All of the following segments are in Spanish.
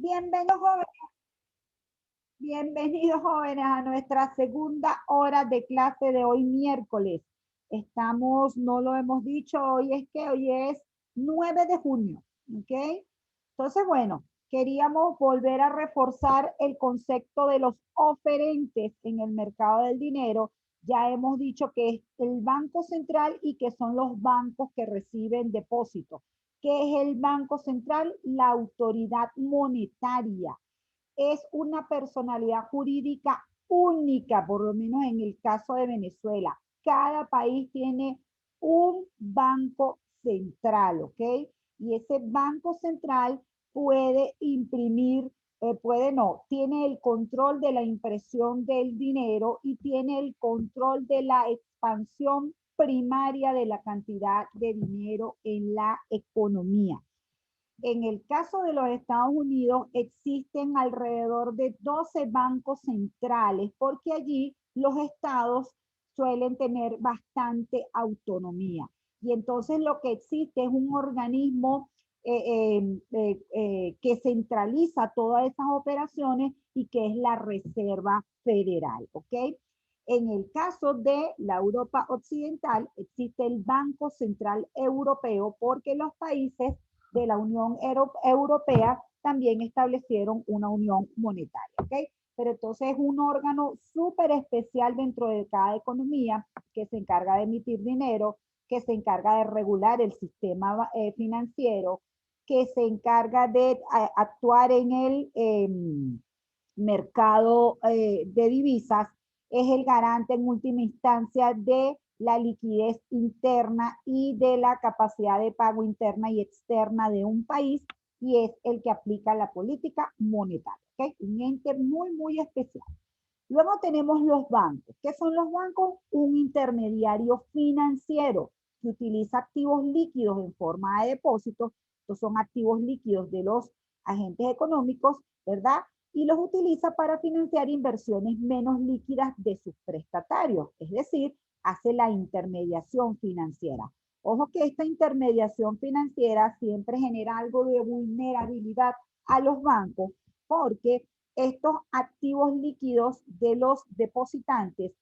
Bienvenidos jóvenes, bienvenidos jóvenes a nuestra segunda hora de clase de hoy miércoles. Estamos, no lo hemos dicho, hoy es 9 de junio, ¿ok? Entonces, bueno, queríamos volver a reforzar el concepto de los oferentes en el mercado del dinero. Ya hemos dicho que es el Banco Central y que son los bancos que reciben depósitos. ¿Qué es el Banco Central? La autoridad monetaria. Es una personalidad jurídica única, por lo menos en el caso de Venezuela. Cada país tiene un banco central, ¿ok? Y ese banco central puede imprimir, tiene el control de la impresión del dinero y tiene el control de la expansión primaria de la cantidad de dinero en la economía. En el caso de los Estados Unidos existen alrededor de 12 bancos centrales porque allí los estados suelen tener bastante autonomía. Y entonces lo que existe es un organismo que centraliza todas esas operaciones y que es la Reserva Federal, ¿ok? En el caso de la Europa Occidental existe el Banco Central Europeo porque los países de la Unión Europea también establecieron una unión monetaria, ¿ok? Pero entonces es un órgano súper especial dentro de cada economía que se encarga de emitir dinero, que se encarga de regular el sistema financiero, que se encarga de actuar en el mercado de divisas, es el garante en última instancia de la liquidez interna y de la capacidad de pago interna y externa de un país y es el que aplica la política monetaria. ¿Okay? Un ente muy, muy especial. Luego tenemos los bancos. ¿Qué son los bancos? Un intermediario financiero que utiliza activos líquidos en forma de depósitos. Estos son activos líquidos de los agentes económicos, ¿verdad? Y los utiliza para financiar inversiones menos líquidas de sus prestatarios. Es decir, hace la intermediación financiera. Ojo que esta intermediación financiera siempre genera algo de vulnerabilidad a los bancos porque estos activos líquidos de los depositantes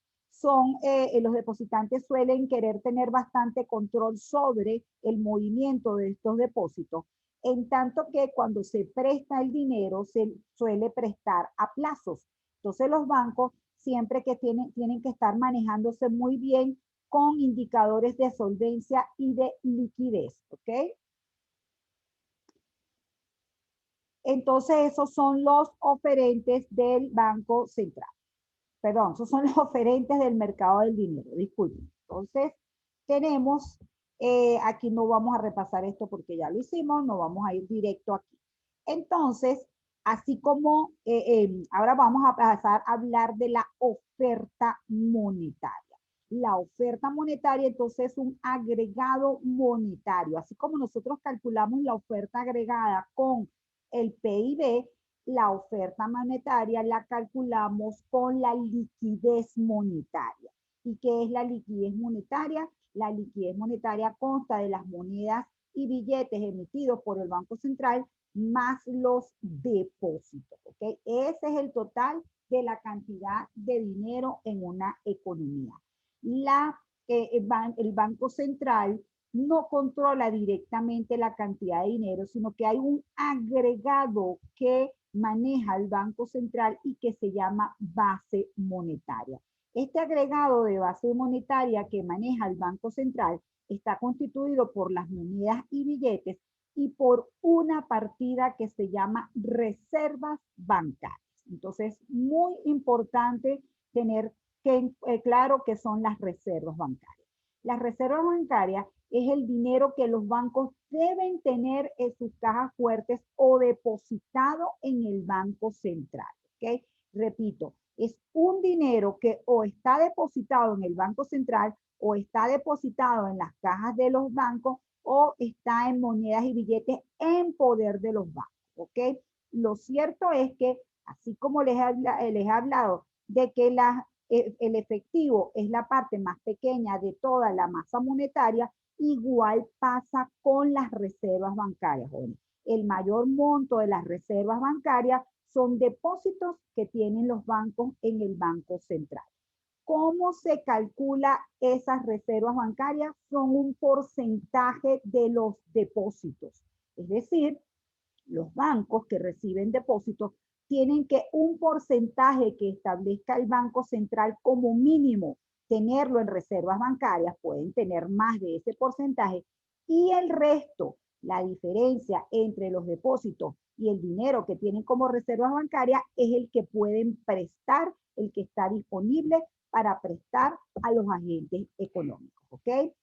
los depositantes suelen querer tener bastante control sobre el movimiento de estos depósitos, en tanto que cuando se presta el dinero se suele prestar a plazos. Entonces los bancos siempre que tienen que estar manejándose muy bien con indicadores de solvencia y de liquidez, ¿ok? Entonces esos son los oferentes del Banco Central. Perdón, esos son los oferentes del mercado del dinero, disculpen. Entonces, tenemos, aquí no vamos a repasar esto porque ya lo hicimos, no vamos a ir directo aquí. Entonces, así como ahora vamos a pasar a hablar de la oferta monetaria. La oferta monetaria entonces es un agregado monetario, así como nosotros calculamos la oferta agregada con el PIB, la oferta monetaria la calculamos con la liquidez monetaria. ¿Y qué es la liquidez monetaria? La liquidez monetaria consta de las monedas y billetes emitidos por el Banco Central más los depósitos. ¿Okay? Ese es el total de la cantidad de dinero en una economía. El Banco Central no controla directamente la cantidad de dinero, sino que hay un agregado que maneja el Banco Central y que se llama base monetaria. Este agregado de base monetaria que maneja el Banco Central está constituido por las monedas y billetes y por una partida que se llama reservas bancarias. Entonces, muy importante tener claro qué son las reservas bancarias. Las reservas bancarias es el dinero que los bancos deben tener en sus cajas fuertes o depositado en el Banco Central. ¿Okay? Repito, es un dinero que o está depositado en el Banco Central o está depositado en las cajas de los bancos o está en monedas y billetes en poder de los bancos. ¿Ok? Lo cierto es que, así como les he hablado de que el efectivo es la parte más pequeña de toda la masa monetaria, igual pasa con las reservas bancarias, jóvenes. el mayor monto de las reservas bancarias son depósitos que tienen los bancos en el Banco Central. ¿Cómo se calcula esas reservas bancarias? Son un porcentaje de los depósitos. Es decir, los bancos que reciben depósitos tienen que un porcentaje que establezca el Banco Central como mínimo tenerlo en reservas bancarias, pueden tener más de ese porcentaje, y el resto, la diferencia entre los depósitos y el dinero que tienen como reservas bancarias es el que pueden prestar, el que está disponible para prestar a los agentes económicos, ¿ok?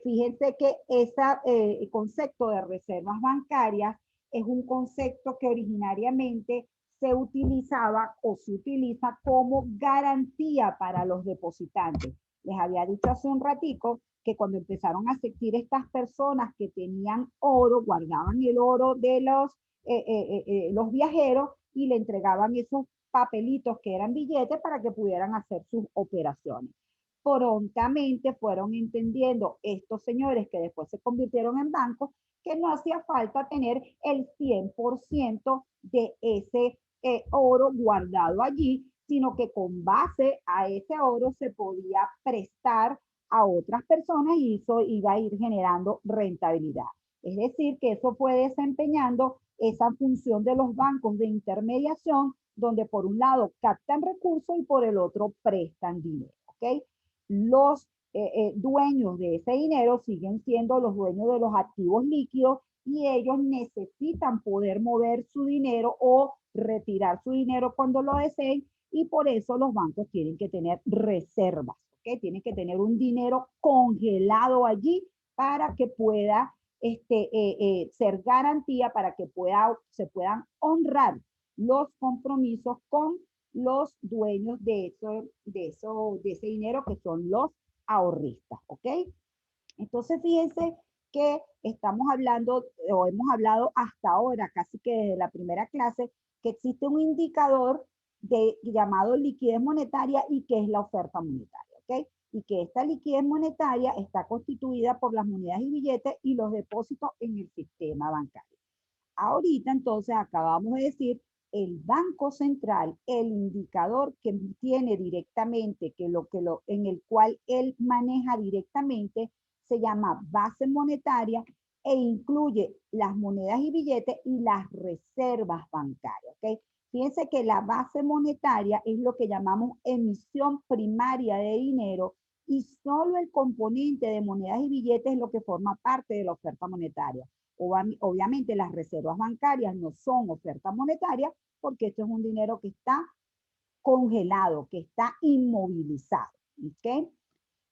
Fíjense que ese concepto de reservas bancarias es un concepto que originariamente se utilizaba o se utiliza como garantía para los depositantes. Les había dicho hace un ratico que cuando empezaron a existir estas personas que tenían oro, guardaban el oro de los viajeros y le entregaban esos papelitos que eran billetes para que pudieran hacer sus operaciones. Prontamente fueron entendiendo estos señores que después se convirtieron en bancos que no hacía falta tener el 100% de ese oro guardado allí, sino que con base a ese oro se podía prestar a otras personas y eso iba a ir generando rentabilidad. Es decir, que eso fue desempeñando esa función de los bancos de intermediación, donde por un lado captan recursos y por el otro prestan dinero, ¿ok? Los dueños de ese dinero siguen siendo los dueños de los activos líquidos y ellos necesitan poder mover su dinero o retirar su dinero cuando lo deseen, y por eso los bancos tienen que tener reservas, ¿ok? Tienen que tener un dinero congelado allí para que pueda ser garantía, para que se puedan honrar los compromisos con los dueños de ese dinero, que son los ahorristas, ¿ok? Entonces, fíjense que estamos hablando, o hemos hablado hasta ahora, casi que desde la primera clase, que existe un indicador llamado liquidez monetaria y que es la oferta monetaria, ¿ok? Y que esta liquidez monetaria está constituida por las monedas y billetes y los depósitos en el sistema bancario. Ahorita, entonces, acabamos de decir, el Banco Central, el indicador que tiene directamente, en el cual él maneja directamente, se llama base monetaria e incluye las monedas y billetes y las reservas bancarias, ¿ok? Fíjense que la base monetaria es lo que llamamos emisión primaria de dinero, y solo el componente de monedas y billetes es lo que forma parte de la oferta monetaria. Obviamente las reservas bancarias no son oferta monetaria porque esto es un dinero que está congelado, que está inmovilizado, ¿ok?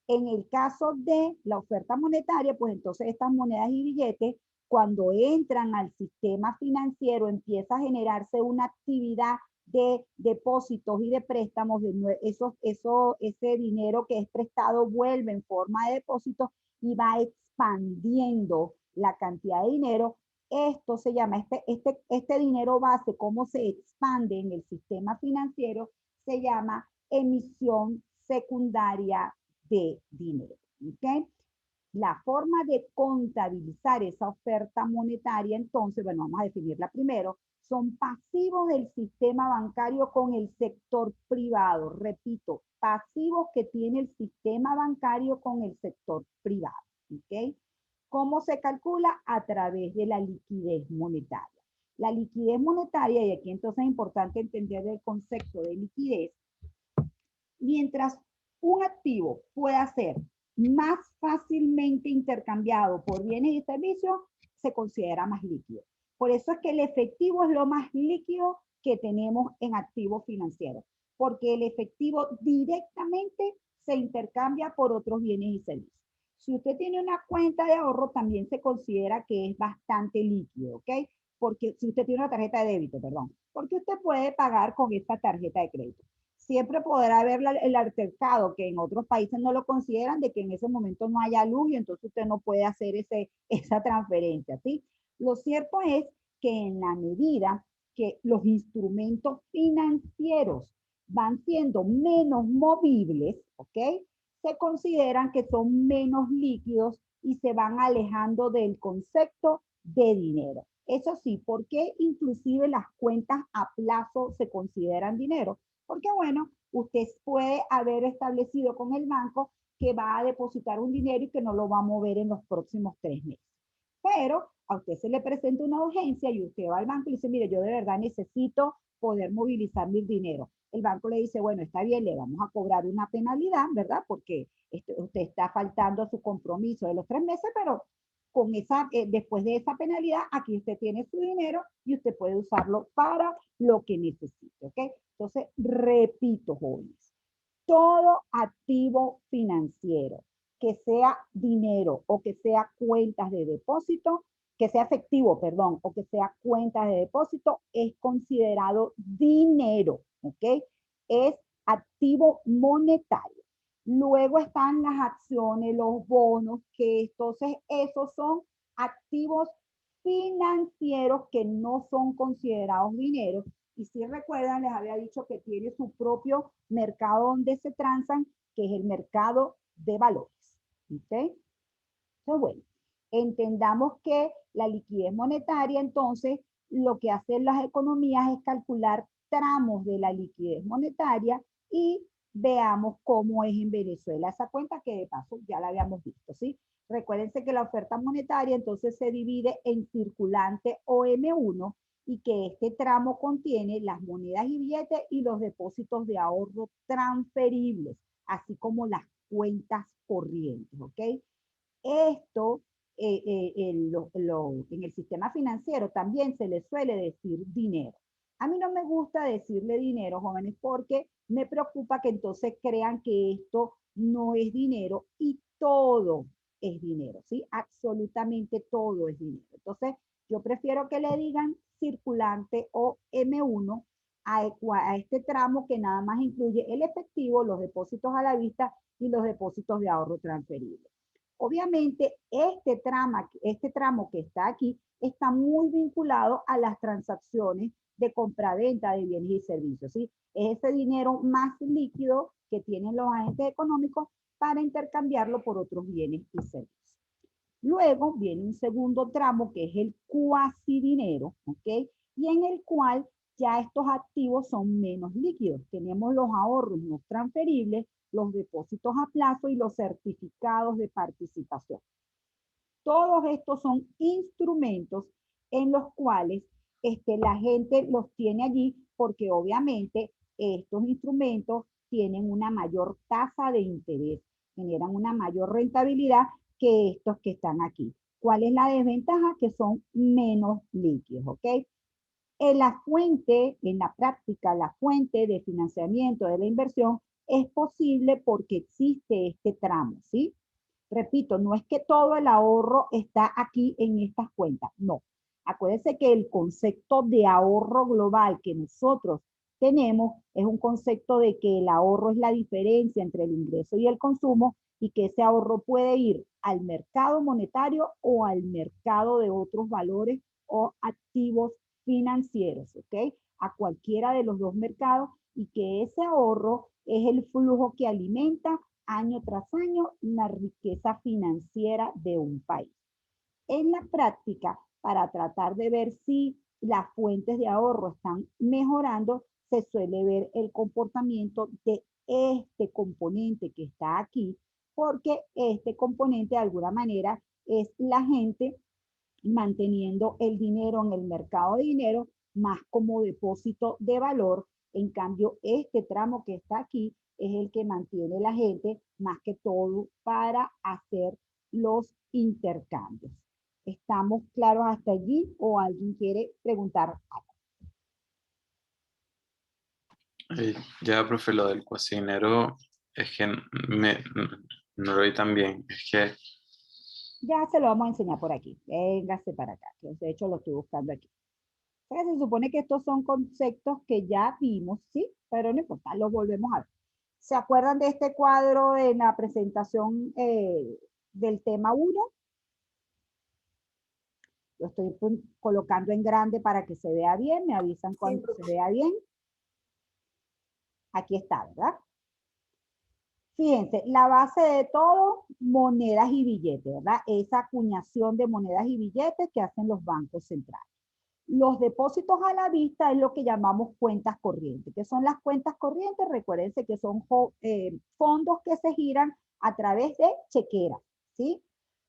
En el caso de la oferta monetaria, pues entonces estas monedas y billetes, cuando entran al sistema financiero, empieza a generarse una actividad de depósitos y de préstamos, ese dinero que es prestado vuelve en forma de depósitos y va expandiendo la cantidad de dinero. Esto se llama, este dinero base, cómo se expande en el sistema financiero, se llama emisión secundaria de dinero, ¿ok? La forma de contabilizar esa oferta monetaria, entonces, bueno, vamos a definirla primero, son pasivos del sistema bancario con el sector privado. Repito, pasivos que tiene el sistema bancario con el sector privado, ¿ok? ¿Cómo se calcula? A través de la liquidez monetaria. La liquidez monetaria, y aquí entonces es importante entender el concepto de liquidez, mientras un activo pueda ser más fácilmente intercambiado por bienes y servicios, se considera más líquido. Por eso es que el efectivo es lo más líquido que tenemos en activos financieros, porque el efectivo directamente se intercambia por otros bienes y servicios. Si usted tiene una cuenta de ahorro, también se considera que es bastante líquido, ¿ok? Porque si usted tiene una tarjeta de débito, perdón, porque usted puede pagar con esta tarjeta de crédito. Siempre podrá haber el altercado, que en otros países no lo consideran, de que en ese momento no haya luz y entonces usted no puede hacer esa transferencia, ¿sí? Lo cierto es que en la medida que los instrumentos financieros van siendo menos movibles, ¿ok? Se consideran que son menos líquidos y se van alejando del concepto de dinero. Eso sí, ¿por qué inclusive las cuentas a plazo se consideran dinero? Porque bueno, usted puede haber establecido con el banco que va a depositar un dinero y que no lo va a mover en los próximos 3 meses. Pero a usted se le presenta una urgencia y usted va al banco y dice, mire, yo de verdad necesito poder movilizar mi dinero. El banco le dice, bueno, está bien, le vamos a cobrar una penalidad, ¿verdad? Porque usted está faltando a su compromiso de los 3 meses, pero con después de esa penalidad, aquí usted tiene su dinero y usted puede usarlo para lo que necesite, ¿ok? Entonces, repito, jóvenes, todo activo financiero, que sea dinero o que sea cuentas de depósito, que sea efectivo, perdón, o que sea cuentas de depósito, es considerado dinero, ¿ok? Es activo monetario. Luego están las acciones, los bonos, que entonces esos son activos financieros que no son considerados dinero. Y si recuerdan, les había dicho que tiene su propio mercado donde se transan, que es el mercado de valores. ¿Ok? Entonces, bueno, entendamos que la liquidez monetaria, entonces, lo que hacen las economías es calcular tramos de la liquidez monetaria y veamos cómo es en Venezuela esa cuenta, que de paso ya la habíamos visto, ¿sí? Recuérdense que la oferta monetaria entonces se divide en circulante o M1 y que este tramo contiene las monedas y billetes y los depósitos de ahorro transferibles, así como las cuentas corrientes, ¿ok? Esto en el sistema financiero también se le suele decir dinero. A mí no me gusta decirle dinero, jóvenes, porque me preocupa que entonces crean que esto no es dinero y todo es dinero, ¿sí? Absolutamente todo es dinero. Entonces, yo prefiero que le digan circulante o M1 a este tramo que nada más incluye el efectivo, los depósitos a la vista y los depósitos de ahorro transferible. Obviamente, este tramo que está aquí está muy vinculado a las transacciones de compraventa de bienes y servicios, ¿sí? Es ese dinero más líquido que tienen los agentes económicos para intercambiarlo por otros bienes y servicios. Luego viene un segundo tramo que es el cuasi dinero, ¿ok? Y en el cual ya estos activos son menos líquidos. Tenemos los ahorros no transferibles, los depósitos a plazo y los certificados de participación. Todos estos son instrumentos en los cuales la gente los tiene allí porque obviamente estos instrumentos tienen una mayor tasa de interés, generan una mayor rentabilidad que estos que están aquí. ¿Cuál es la desventaja? Que son menos líquidos, ¿ok? En la fuente, en la práctica, la fuente de financiamiento de la inversión es posible porque existe este tramo, ¿sí? Repito, no es que todo el ahorro está aquí en estas cuentas, no. Acuérdense que el concepto de ahorro global que nosotros tenemos es un concepto de que el ahorro es la diferencia entre el ingreso y el consumo y que ese ahorro puede ir al mercado monetario o al mercado de otros valores o activos financieros, ¿ok? A cualquiera de los dos mercados y que ese ahorro es el flujo que alimenta año tras año la riqueza financiera de un país. En la práctica, para tratar de ver si las fuentes de ahorro están mejorando, se suele ver el comportamiento de este componente que está aquí, porque este componente de alguna manera es la gente manteniendo el dinero en el mercado de dinero más como depósito de valor. En cambio, este tramo que está aquí es el que mantiene la gente más que todo para hacer los intercambios. ¿Estamos claros hasta allí o alguien quiere preguntar algo? Ya, profe, lo del cuacinero es que no lo vi tan bien. Es que, Ya se lo vamos a enseñar por aquí. Véngase para acá. De hecho, lo estoy buscando aquí. Entonces, se supone que estos son conceptos que ya vimos, ¿sí? Pero no importa, los volvemos a ver. ¿Se acuerdan de este cuadro en la presentación del tema 1? Lo estoy colocando en grande para que se vea bien. Me avisan cuando se vea bien. Aquí está, ¿verdad? Fíjense, la base de todo, monedas y billetes, ¿verdad? Esa acuñación de monedas y billetes que hacen los bancos centrales. Los depósitos a la vista es lo que llamamos cuentas corrientes. ¿Qué son las cuentas corrientes? Recuérdense que son fondos que se giran a través de chequeras, ¿sí?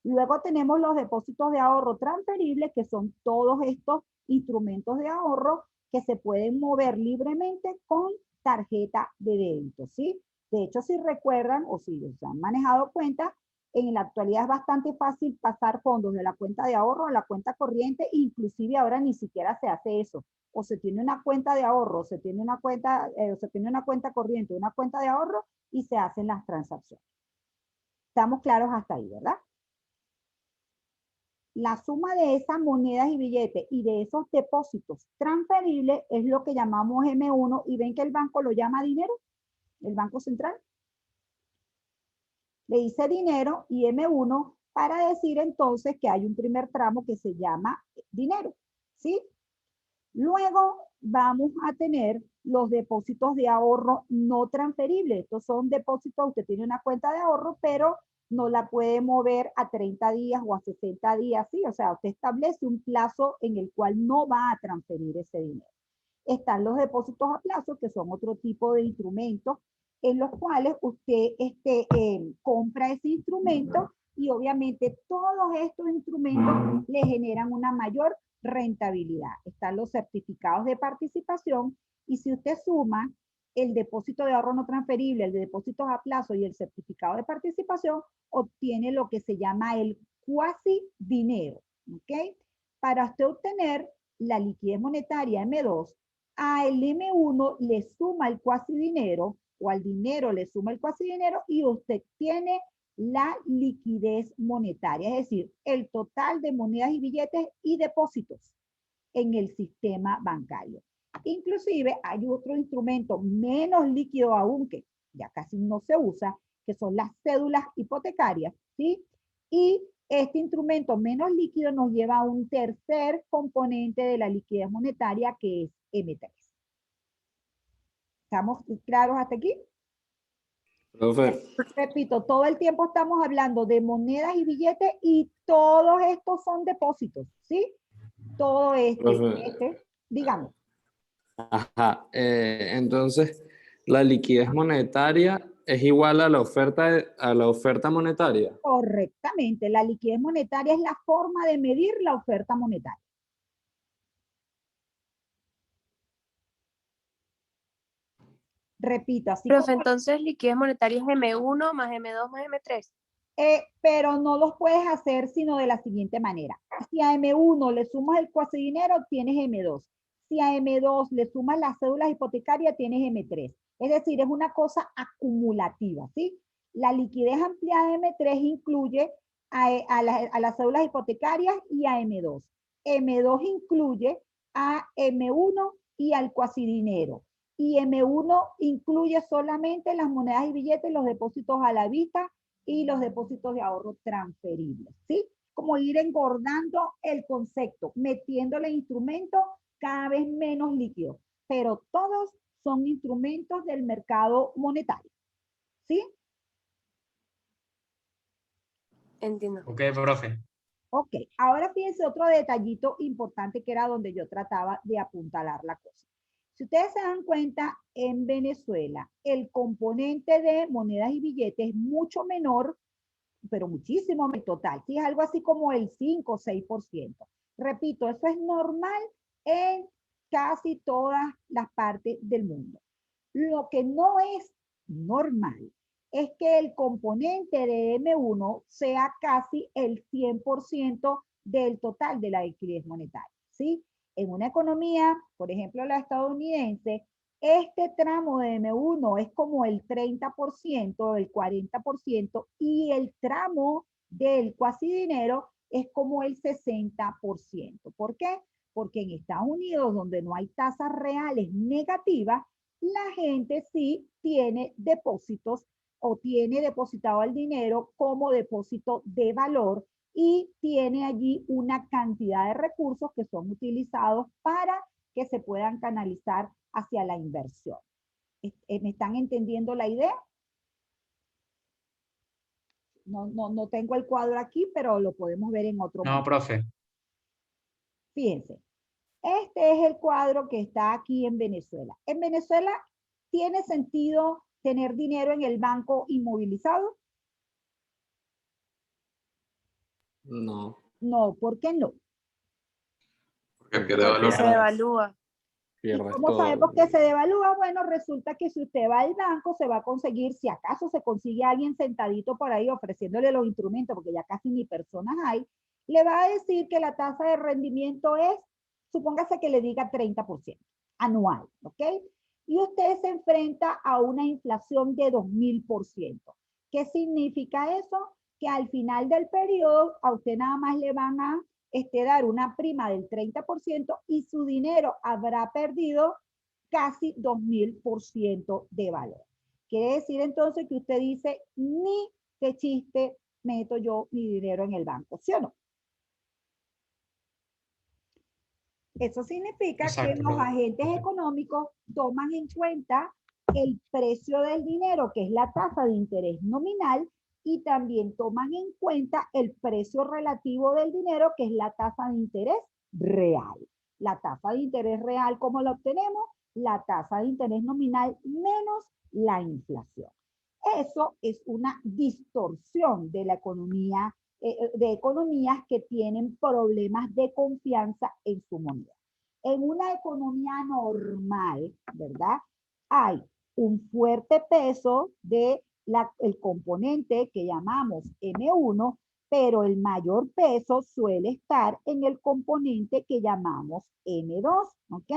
Luego tenemos los depósitos de ahorro transferibles, que son todos estos instrumentos de ahorro que se pueden mover libremente con tarjeta de débito, ¿sí? De hecho, si recuerdan o si se han manejado cuentas, en la actualidad es bastante fácil pasar fondos de la cuenta de ahorro a la cuenta corriente, inclusive ahora ni siquiera se hace eso. O se tiene una cuenta de ahorro, se tiene una cuenta corriente, una cuenta de ahorro y se hacen las transacciones. Estamos claros hasta ahí, ¿verdad? La suma de esas monedas y billetes y de esos depósitos transferibles es lo que llamamos M1 y ven que el banco lo llama dinero, el Banco Central. Le dice dinero y M1 para decir entonces que hay un primer tramo que se llama dinero, ¿sí? Luego vamos a tener los depósitos de ahorro no transferibles. Estos son depósitos, usted tiene una cuenta de ahorro, pero no la puede mover a 30 días o a 60 días, ¿sí? O sea, usted establece un plazo en el cual no va a transferir ese dinero. Están los depósitos a plazo, que son otro tipo de instrumentos en los cuales usted compra ese instrumento y obviamente todos estos instrumentos le generan una mayor rentabilidad. Están los certificados de participación y si usted suma el depósito de ahorro no transferible, el de depósitos a plazo y el certificado de participación, obtiene lo que se llama el cuasi dinero, ¿ok? Para usted obtener la liquidez monetaria M2, al M1 le suma el cuasi dinero o al dinero le suma el cuasi dinero y usted tiene la liquidez monetaria, es decir, el total de monedas y billetes y depósitos en el sistema bancario. Inclusive hay otro instrumento menos líquido aún que ya casi no se usa, que son las cédulas hipotecarias, ¿sí? Y este instrumento menos líquido nos lleva a un tercer componente de la liquidez monetaria que es M3. ¿Estamos claros hasta aquí? Profe, Repito, todo el tiempo estamos hablando de monedas y billetes y todos estos son depósitos, ¿sí? Todo profe, dígame. ajá, entonces la liquidez monetaria es igual a la oferta monetaria. Correctamente, la liquidez monetaria es la forma de medir la oferta monetaria. Repito, así Profe, como entonces liquidez monetaria es M1 más M2 más M3. pero no los puedes hacer sino de la siguiente manera. Si a M1 le sumas el cuasi dinero, tienes M2. Si a M2 le sumas las cédulas hipotecarias, tienes M3. Es decir, es una cosa acumulativa, ¿sí? La liquidez ampliada de M3 incluye a las cédulas hipotecarias y a M2. M2 incluye a M1 y al cuasi dinero. Y M1 incluye solamente las monedas y billetes, los depósitos a la vista y los depósitos de ahorro transferibles, ¿sí? Como ir engordando el concepto, metiéndole instrumentos cada vez menos líquidos, pero todos son instrumentos del mercado monetario, ¿sí? Entiendo. Ok, profe. Ok, ahora fíjense otro detallito importante que era donde yo trataba de apuntalar la cosa. Si ustedes se dan cuenta, en Venezuela el componente de monedas y billetes es mucho menor, pero muchísimo el total, sí, es algo así como el 5 o 6%. Repito, eso es normal en casi todas las partes del mundo. Lo que no es normal es que el componente de M1 sea casi el 100% del total de la liquidez monetaria, ¿sí? En una economía, por ejemplo, la estadounidense, este tramo de M1 es como el 30%, el 40%, y el tramo del cuasi dinero es como el 60%. ¿Por qué? Porque en Estados Unidos, donde no hay tasas reales negativas, la gente sí tiene depósitos o tiene depositado el dinero como depósito de valor y tiene allí una cantidad de recursos que son utilizados para que se puedan canalizar hacia la inversión. ¿Me están entendiendo la idea? No tengo el cuadro aquí, pero lo podemos ver en otro No, momento. profe. Fíjense, Este es el cuadro que está aquí en Venezuela. En Venezuela, ¿tiene sentido tener dinero en el banco inmovilizado? No, No, ¿por qué no? Porque porque pierde te valor. Se pierdes, devalúa. ¿Y pierdes cómo todo. sabemos que se devalúa? Bueno, resulta que si usted va al banco, se va a conseguir, si acaso se consigue a alguien sentadito por ahí ofreciéndole los instrumentos, porque ya casi ni personas hay, le va a decir que la tasa de rendimiento es, supóngase que le diga 30% anual, ¿ok? Y usted se enfrenta a una inflación de 2000%. ¿Qué significa eso? Que al final del periodo a usted nada más le van a dar una prima del 30% y su dinero habrá perdido casi 2000% de valor. Quiere decir entonces que usted dice, ni de chiste meto yo mi dinero en el banco, ¿sí o no? Eso significa que Exacto, los profe. agentes económicos toman en cuenta el precio del dinero, que es la tasa de interés nominal, y también toman en cuenta el precio relativo del dinero, que es la tasa de interés real. La tasa de interés real, ¿cómo la obtenemos? La tasa de interés nominal menos la inflación. Eso es una distorsión de la economía, de economías que tienen problemas de confianza en su moneda. En una economía normal, ¿verdad? Hay un fuerte peso de el componente que llamamos M1, pero el mayor peso suele estar en el componente que llamamos M2, ¿ok?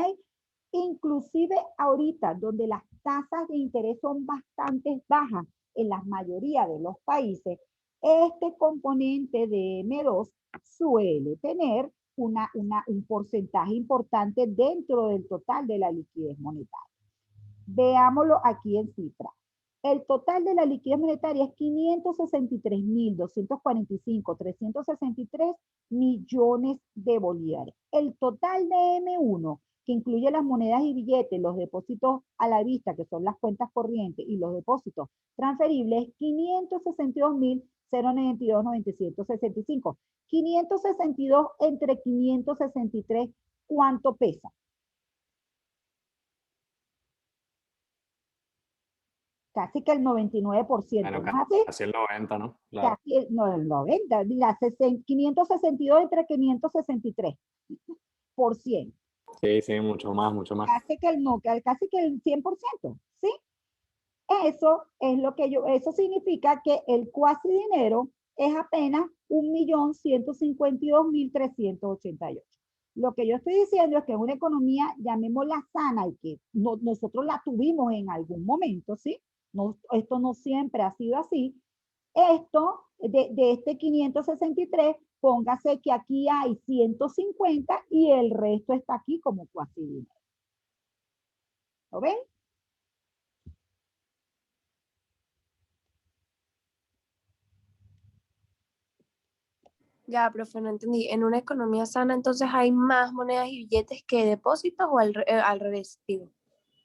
Inclusive ahorita, donde las tasas de interés son bastante bajas en la mayoría de los países, este componente de M2 suele tener un porcentaje importante dentro del total de la liquidez monetaria. Veámoslo aquí en cifra. El total de la liquidez monetaria es 563.245.363 millones de bolívares. El total de M1, que incluye las monedas y billetes, los depósitos a la vista, que son las cuentas corrientes, y los depósitos transferibles, es 562.092.965. 562 entre 563, ¿cuánto pesa? Casi que el 99%, Bueno, ¿no es así? casi el 90, ¿no? Claro. Casi, no, el 90, mira, 562 entre 563%. Sí, sí, mucho más, mucho más. Casi que el, no, casi que el 100%, ¿sí? Eso es lo que eso significa que el cuasi dinero es apenas 1.152.388. Lo que yo estoy diciendo es que es una economía, llamémosla sana, y que nosotros la tuvimos en algún momento, ¿sí? No, esto no siempre ha sido así. Esto, de este 563, póngase que aquí hay 150 y el resto está aquí como cuasi dinero. ¿Lo ven? Ya, profe, no entendí. En una economía sana, entonces hay más monedas y billetes que depósitos o al revés, digo.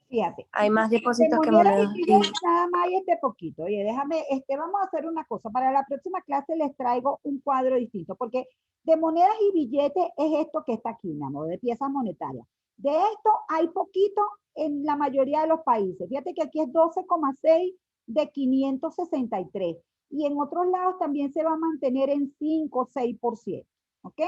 Fíjate. Hay más De depósitos que monedas monedas. y billetes nada más hay este poquito. Oye, déjame, vamos a hacer una cosa. Para la próxima clase les traigo un cuadro distinto, porque de monedas y billetes es esto que está aquí, mi amor, de piezas monetarias. De esto hay poquito en la mayoría de los países. Fíjate que aquí es 12,6 de 563. Y en otros lados también se va a mantener en 5 o 6%. ¿Ok?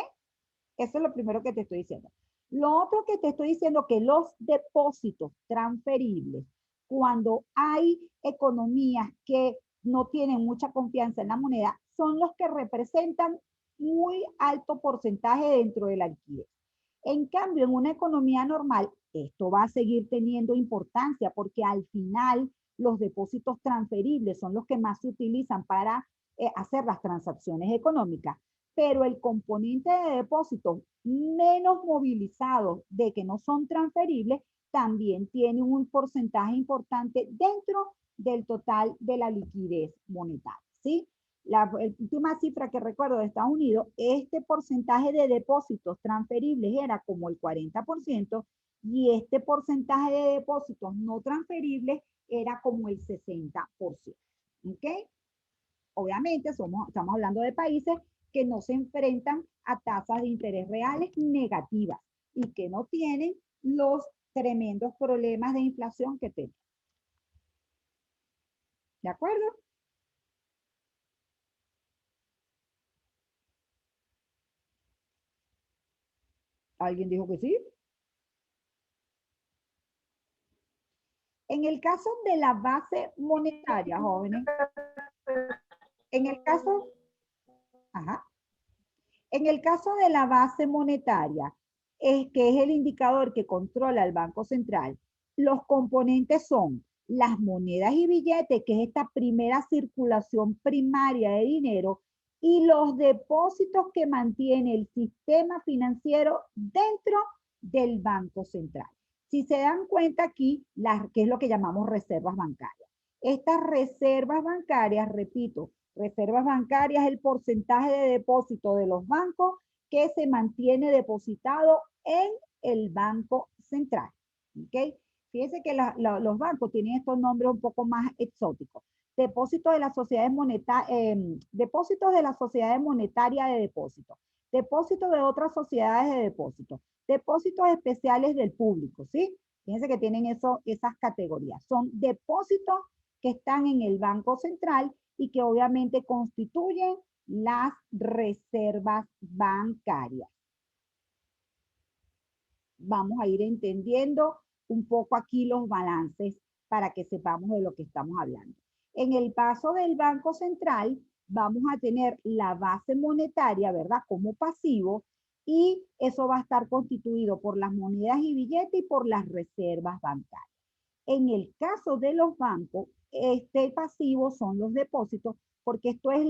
Eso es lo primero que te estoy diciendo. Lo otro que te estoy diciendo, que los depósitos transferibles, cuando hay economías que no tienen mucha confianza en la moneda, son los que representan muy alto porcentaje dentro de la liquidez. En cambio, en una economía normal, esto va a seguir teniendo importancia porque al final los depósitos transferibles son los que más se utilizan para hacer las transacciones económicas, pero el componente de depósitos menos movilizados de que no son transferibles también tiene un porcentaje importante dentro del total de la liquidez monetaria, ¿sí? La última cifra que recuerdo de Estados Unidos, este porcentaje de depósitos transferibles era como el 40% y este porcentaje de depósitos no transferibles era como el 60%. ¿Ok? Obviamente estamos hablando de países que no se enfrentan a tasas de interés reales negativas. y que no tienen los tremendos problemas de inflación que tenemos. ¿De acuerdo? ¿Alguien dijo que sí? En el caso de la base monetaria, jóvenes, en el caso, ajá, en el caso de la base monetaria, que es el indicador que controla el Banco Central, los componentes son las monedas y billetes, que es esta primera circulación primaria de dinero, y los depósitos que mantiene el sistema financiero dentro del Banco Central. Si se dan cuenta aquí, que es lo que llamamos reservas bancarias. Estas reservas bancarias, repito, reservas bancarias es el porcentaje de depósito de los bancos que se mantiene depositado en el Banco Central. ¿Okay? Fíjense que los bancos tienen estos nombres un poco más exóticos. Depósitos de las sociedades depósitos de la sociedad monetaria de depósito, depósitos de otras sociedades de depósito, depósitos especiales del público, ¿sí? Fíjense que tienen esas categorías. Son depósitos que están en el Banco Central y que obviamente constituyen las reservas bancarias. Vamos a ir entendiendo un poco aquí los balances para que sepamos de lo que estamos hablando. En el caso del Banco Central, vamos a tener la base monetaria, ¿verdad? Como pasivo, y eso va a estar constituido por las monedas y billetes y por las reservas bancarias. En el caso de los bancos, este pasivo son los depósitos, porque esto es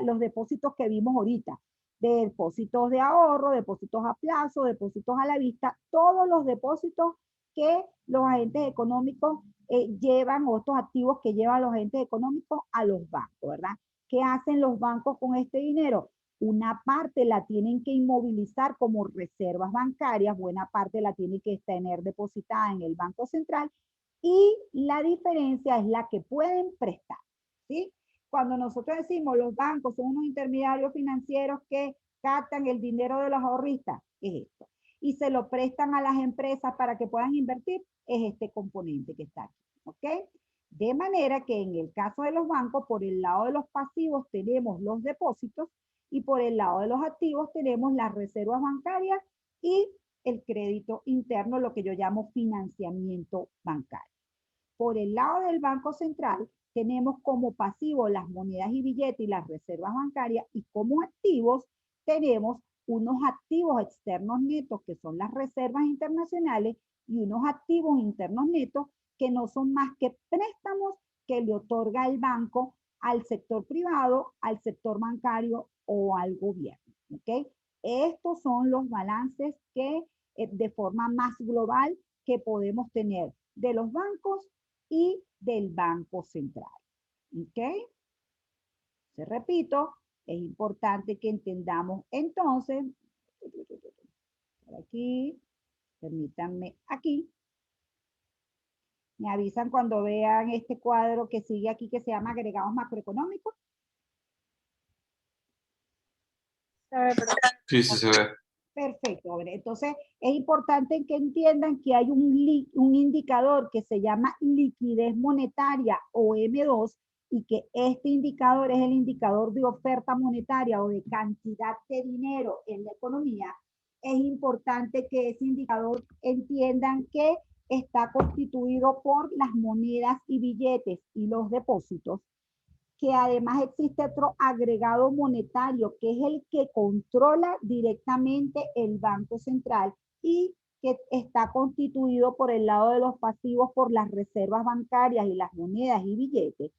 los depósitos que vimos ahorita, de depósitos de ahorro, depósitos a plazo, depósitos a la vista, todos los depósitos que los agentes económicos llevan, o estos activos que llevan los agentes económicos a los bancos, ¿verdad? ¿Qué hacen los bancos con este dinero? Una parte la tienen que inmovilizar como reservas bancarias, buena parte la tienen que tener depositada en el Banco Central, y la diferencia es la que pueden prestar, ¿sí? Cuando nosotros decimos los bancos son unos intermediarios financieros que captan el dinero de los ahorristas, es esto. Y se lo prestan a las empresas para que puedan invertir, es este componente que está aquí, ¿ok? De manera que en el caso de los bancos, por el lado de los pasivos tenemos los depósitos y por el lado de los activos tenemos las reservas bancarias y el crédito interno, lo que yo llamo financiamiento bancario. Por el lado del Banco Central, tenemos como pasivo las monedas y billetes y las reservas bancarias, y como activos tenemos unos activos externos netos que son las reservas internacionales y unos activos internos netos que no son más que préstamos que le otorga el banco al sector privado, al sector bancario o al gobierno. ¿Okay? Estos son los balances que de forma más global que podemos tener de los bancos y del Banco Central. ¿Ok? Se repito, es importante que entendamos entonces, por aquí, permítanme aquí, me avisan cuando vean este cuadro que sigue aquí que se llama agregados macroeconómicos. Sí, sí se ve. Perfecto. Entonces, es importante que entiendan que hay un indicador que se llama liquidez monetaria o M2 y que este indicador es el indicador de oferta monetaria o de cantidad de dinero en la economía. Es importante que ese indicador entiendan que está constituido por las monedas y billetes y los depósitos, que además existe otro agregado monetario, que es el que controla directamente el Banco Central y que está constituido por el lado de los pasivos por las reservas bancarias y las monedas y billetes.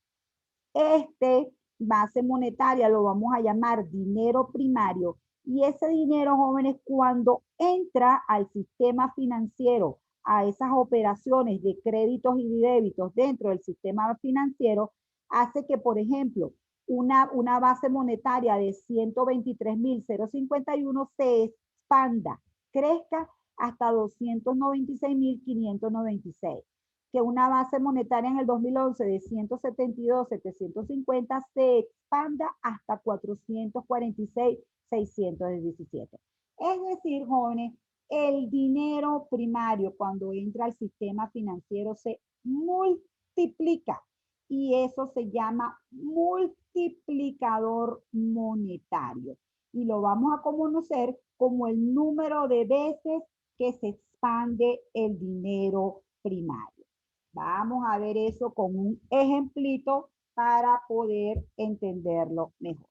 Este base monetaria lo vamos a llamar dinero primario, y ese dinero, jóvenes, cuando entra al sistema financiero, a esas operaciones de créditos y débitos dentro del sistema financiero, hace que, por ejemplo, una base monetaria de 123.051 se expanda, crezca hasta 296.596. Que una base monetaria en el 2011 de 172.750 se expanda hasta 446.617. Es decir, jóvenes, el dinero primario cuando entra al sistema financiero se multiplica y eso se llama multiplicador monetario. Y lo vamos a conocer como el número de veces que se expande el dinero primario. Vamos a ver eso con un ejemplito para poder entenderlo mejor.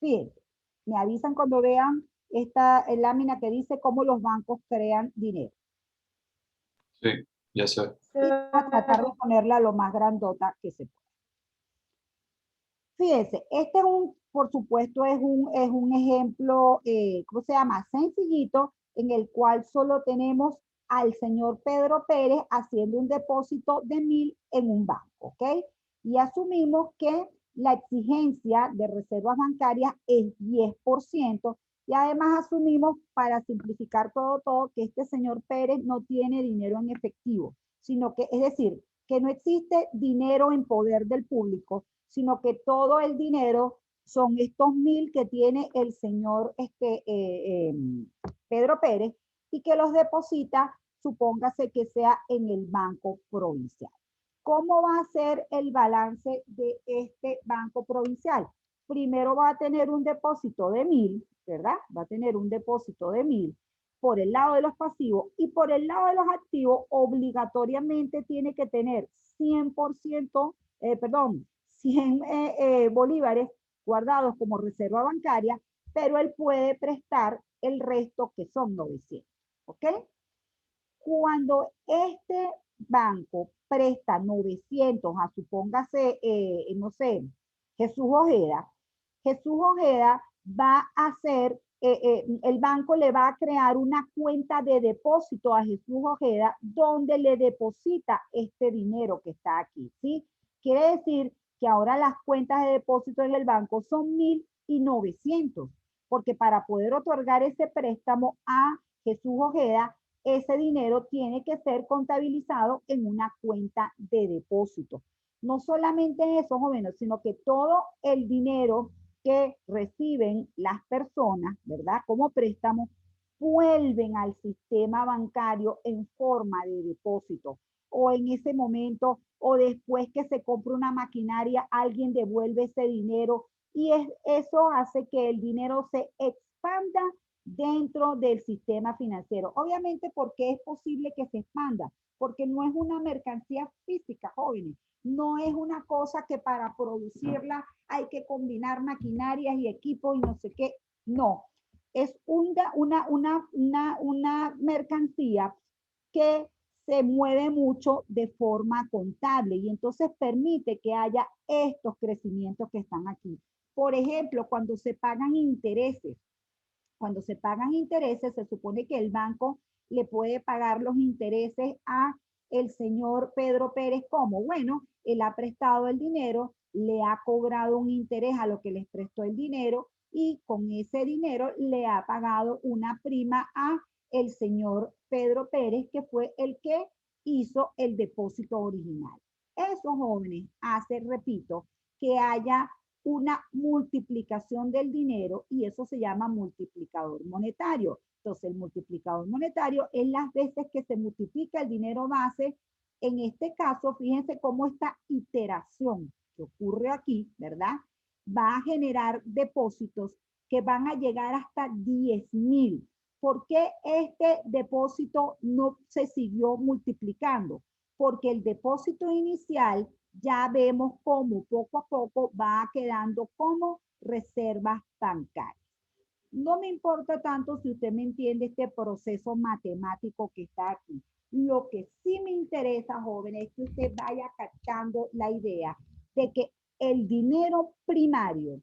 Fíjense, me avisan cuando vean esta lámina que dice cómo los bancos crean dinero. Sí, ya sé. Y voy a tratar de ponerla lo más grandota que se pueda. Fíjense, este es por supuesto, es un ejemplo, ¿cómo se llama? Sencillito, en el cual solo tenemos al señor Pedro Pérez haciendo un depósito de 1,000 en un banco, ¿ok? Y asumimos que la exigencia de reservas bancarias es 10%, y además asumimos, para simplificar todo, que este señor Pérez no tiene dinero en efectivo, sino que, es decir, que no existe dinero en poder del público, sino que todo el dinero son estos 1,000 que tiene el señor Pedro Pérez y que los deposita, supóngase que sea en el banco provincial. ¿Cómo va a ser el balance de este banco provincial? Primero va a tener un depósito de 1,000, ¿verdad? Va a tener un depósito de 1,000 por el lado de los pasivos y por el lado de los activos obligatoriamente tiene que tener 100%, 100 bolívares guardados como reserva bancaria, pero él puede prestar el resto que son 900, ¿ok? Cuando este banco presta 900 a, supóngase, no sé, Jesús Ojeda va a hacer, el banco le va a crear una cuenta de depósito a Jesús Ojeda donde le deposita este dinero que está aquí, ¿sí? Quiere decir que ahora las cuentas de depósito en el banco son 1,900, porque para poder otorgar ese préstamo a Jesús Ojeda, ese dinero tiene que ser contabilizado en una cuenta de depósito. No solamente eso, jóvenes, sino que todo el dinero que reciben las personas, ¿verdad? Como préstamo, vuelven al sistema bancario en forma de depósito. O en ese momento, o después que se compra una maquinaria, alguien devuelve ese dinero y eso hace que el dinero se expanda dentro del sistema financiero. Obviamente, ¿por qué es posible que se expanda? Porque no es una mercancía física, jóvenes. No es una cosa que para producirla hay que combinar maquinarias y equipos y no sé qué. No, es una mercancía que se mueve mucho de forma contable y entonces permite que haya estos crecimientos que están aquí. Por ejemplo, cuando se pagan intereses, se supone que el banco le puede pagar los intereses a el señor Pedro Pérez. ¿Cómo? Bueno, él ha prestado el dinero, le ha cobrado un interés a lo que les prestó el dinero y con ese dinero le ha pagado una prima a el señor Pedro Pérez, que fue el que hizo el depósito original. Esos jóvenes hace, repito, que haya una multiplicación del dinero y eso se llama multiplicador monetario. Entonces, el multiplicador monetario es las veces que se multiplica el dinero base. En este caso, fíjense cómo esta iteración que ocurre aquí, ¿verdad? Va a generar depósitos que van a llegar hasta 10,000. ¿Por qué este depósito no se siguió multiplicando? Porque el depósito inicial ya vemos cómo poco a poco va quedando como reservas bancarias. No me importa tanto si usted me entiende este proceso matemático que está aquí. Lo que sí me interesa, jóvenes, es que usted vaya captando la idea de que el dinero primario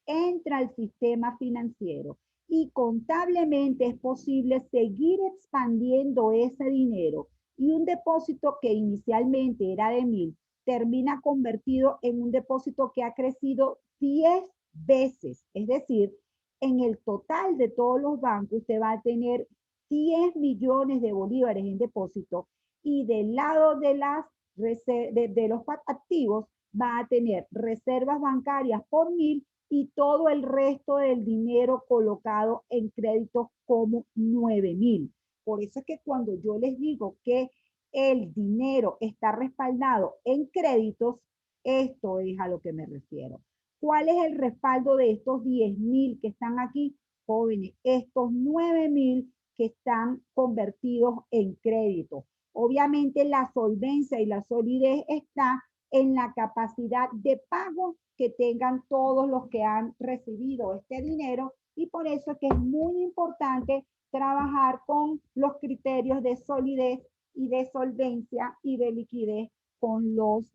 entra al sistema financiero y contablemente es posible seguir expandiendo ese dinero y un depósito que inicialmente era de 1,000 termina convertido en un depósito que ha crecido 10 veces. Es decir, en el total de todos los bancos usted va a tener 10 millones de bolívares en depósito y del lado de los activos va a tener reservas bancarias por 1,000 y todo el resto del dinero colocado en créditos como 9,000. Por eso es que cuando yo les digo que el dinero está respaldado en créditos, esto es a lo que me refiero. ¿Cuál es el respaldo de estos 10.000 que están aquí, jóvenes? Estos 9.000 que están convertidos en crédito. Obviamente la solvencia y la solidez está en la capacidad de pago que tengan todos los que han recibido este dinero, y por eso es que es muy importante trabajar con los criterios de solidez y de solvencia y de liquidez con los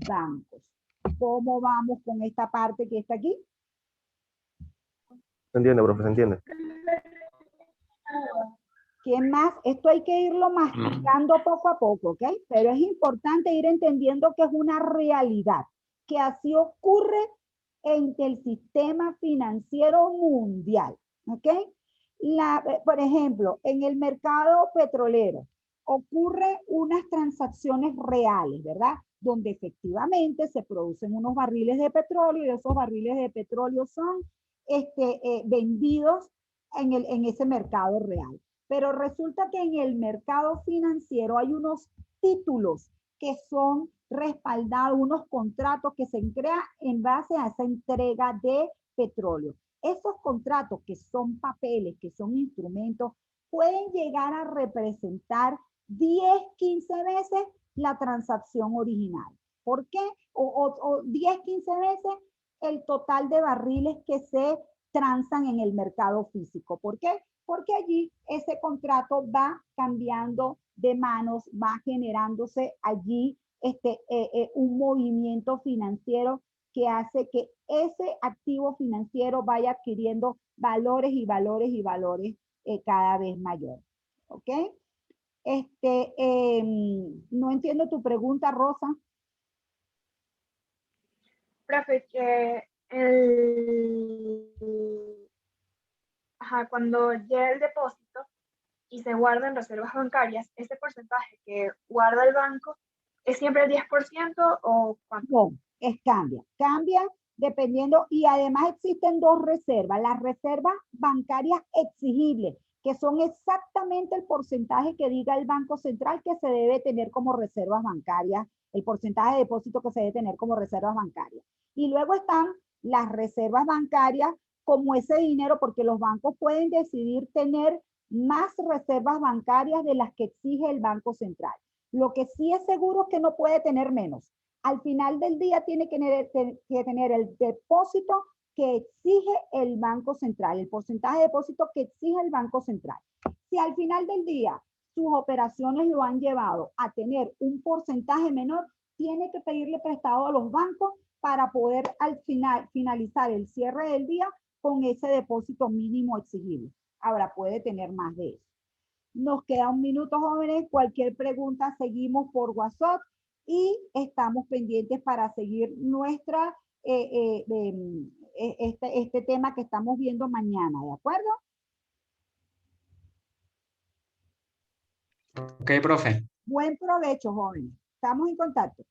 bancos. ¿Cómo vamos con esta parte que está aquí? Se entiende, profe, se entiende. ¿Quién más? Esto hay que irlo masticando poco a poco, ¿ok? Pero es importante ir entendiendo que es una realidad, que así ocurre en el sistema financiero mundial, ¿ok? Por ejemplo, en el mercado petrolero ocurren unas transacciones reales, ¿verdad? Donde efectivamente se producen unos barriles de petróleo y esos barriles de petróleo son vendidos en ese mercado real. Pero resulta que en el mercado financiero hay unos títulos que son respaldados, unos contratos que se crean en base a esa entrega de petróleo. Esos contratos, que son papeles, que son instrumentos, pueden llegar a representar 10, 15 veces la transacción original. ¿Por qué? O 10, 15 veces el total de barriles que se transan en el mercado físico. ¿Por qué? Porque allí ese contrato va cambiando de manos, va generándose allí un movimiento financiero que hace que ese activo financiero vaya adquiriendo valores y valores y valores cada vez mayor. ¿Ok? No entiendo tu pregunta, Rosa. Profe, que cuando llega el depósito y se guarda en reservas bancarias, ¿ese porcentaje que guarda el banco es siempre el 10% o cuánto? No, cambia dependiendo, y además existen dos reservas, las reservas bancarias exigibles, que son exactamente el porcentaje que diga el Banco Central que se debe tener como reservas bancarias, el porcentaje de depósito que se debe tener como reservas bancarias. Y luego están las reservas bancarias como ese dinero, porque los bancos pueden decidir tener más reservas bancarias de las que exige el Banco Central. Lo que sí es seguro es que no puede tener menos. Al final del día tiene que tener el depósito que exige el Banco Central, el porcentaje de depósito que exige el Banco Central. Si al final del día sus operaciones lo han llevado a tener un porcentaje menor, tiene que pedirle prestado a los bancos para poder al final finalizar el cierre del día con ese depósito mínimo exigible. Ahora puede tener más de eso. Nos queda un minuto, jóvenes. Cualquier pregunta seguimos por WhatsApp y estamos pendientes para seguir nuestra este tema que estamos viendo mañana, ¿de acuerdo? Ok, profe. Buen provecho, jóvenes. Estamos en contacto.